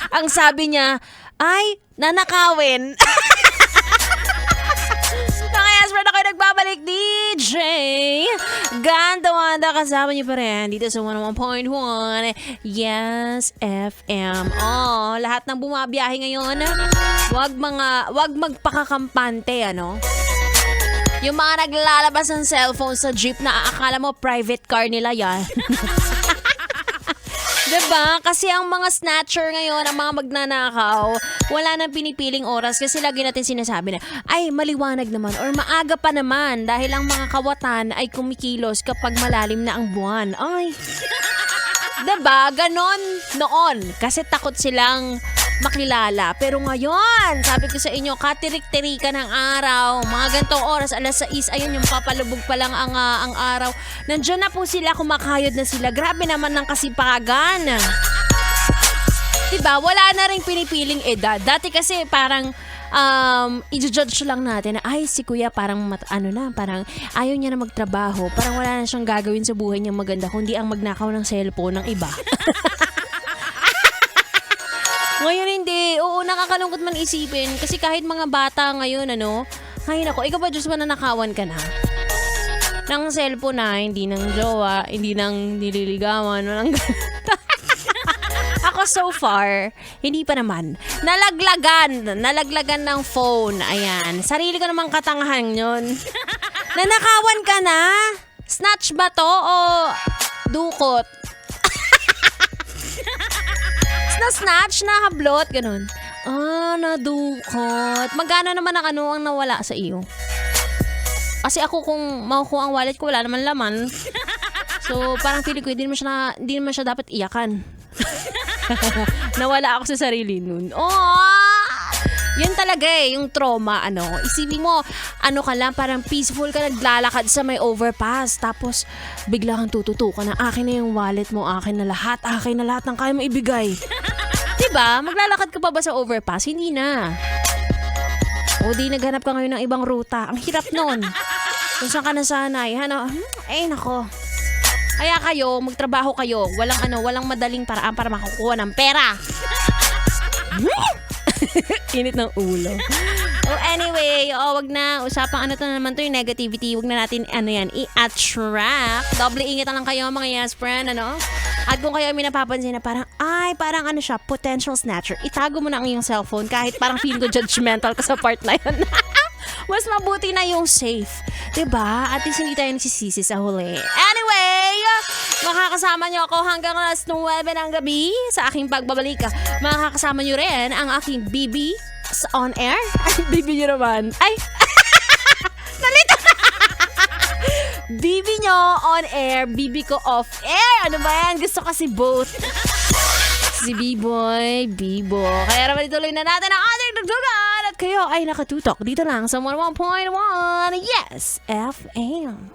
Ang sabi niya, ay, nanakawin. Kaya spread ako nagbabalik, DJ Ganda-wanda, kasama niyo pa rin dito sa 101.1 Yes FM. Oh, lahat ng bumabiyahe ngayon, wag magpakakampante, ano? Yung mga naglalabas ng cellphone sa jeep na akala mo private car nila yan. Diba? Kasi ang mga snatcher ngayon, ang mga magnanakaw, wala nang pinipiling oras kasi lagi natin sinasabi na, ay, maliwanag naman or maaga pa naman dahil ang mga kawatan ay kumikilos kapag malalim na ang buwan. Ay, diba? Ganon noon. Kasi takot silang makilala. Pero ngayon, sabi ko sa inyo, katirik-tirika ng araw. Mga gantong oras, alas 6, ayun yung papalubog pa lang ang araw. Nandiyan na po sila, kumakayod na sila. Grabe naman ng kasipagan. Diba? Wala na rin pinipiling edad. Dati kasi parang i-judge lang natin na ay si kuya parang parang ayaw niya na magtrabaho. Parang wala na siyang gagawin sa buhay niya maganda kundi ang magnakaw ng cellphone ng iba. Ngayon hindi. Oo, nakakalungkot man isipin. Kasi kahit mga bata ngayon, ngayon ako, ikaw ba Diyos ba nanakawan ka na? Ng cellphone na, hindi ng jowa, hindi ng nililigawan, walang Ako so far, hindi pa naman. Nalaglagan ng phone. Ayan. Sarili ko namang katangahan yun. Nanakawan ka na? Snatch ba to o dukot? Na-snatch, nahablot, ganun. Nadukot. Magkano naman ang nawala sa iyo? Kasi ako kung makukuha ang wallet ko, wala naman laman. So, parang feeling ko, hindi naman siya dapat iyakan. Nawala ako sa sarili nun. Yun talaga yung trauma, Isipin mo, ka lang, parang peaceful ka, naglalakad sa may overpass. Tapos, bigla kang tututukan na akin na yung wallet mo, akin na lahat ng kaya mo ibigay. Diba? Maglalakad ka pa ba sa overpass? Hindi na. O di naghanap ka ngayon ng ibang ruta. Ang hirap nun. Kung saan ka nasanay, nako. Kaya kayo, magtrabaho kayo. Walang madaling paraan para makakuha ng pera. Init ng ulo. Anyway, wag na. Usapang naman to yung negativity. Wag na natin, i-attract. Double ingat na lang kayo, mga yes friend, At kung kayo may napapansin na parang siya, potential snatcher, itago mo na ang iyong cellphone kahit parang feel ko judgmental ka sa part na yun. Mas mabuti na yung safe. Diba? At least hindi tayo nagsisisi sa huli. Anyway, makakasama niyo ako hanggang alas 9 ng gabi sa aking pagbabalik. Makakasama niyo rin ang aking BB on air. Ay, BB niyo naman. Ay, nalito na. BB nyo on air, BB ko off air. Ano ba yan? Gusto kasi both. Si B-Boy, Bibo. Kaya naman ituloy na natin ang ating dugdugan at kayo ay nakatutok dito lang sa 101.1 Yes FM.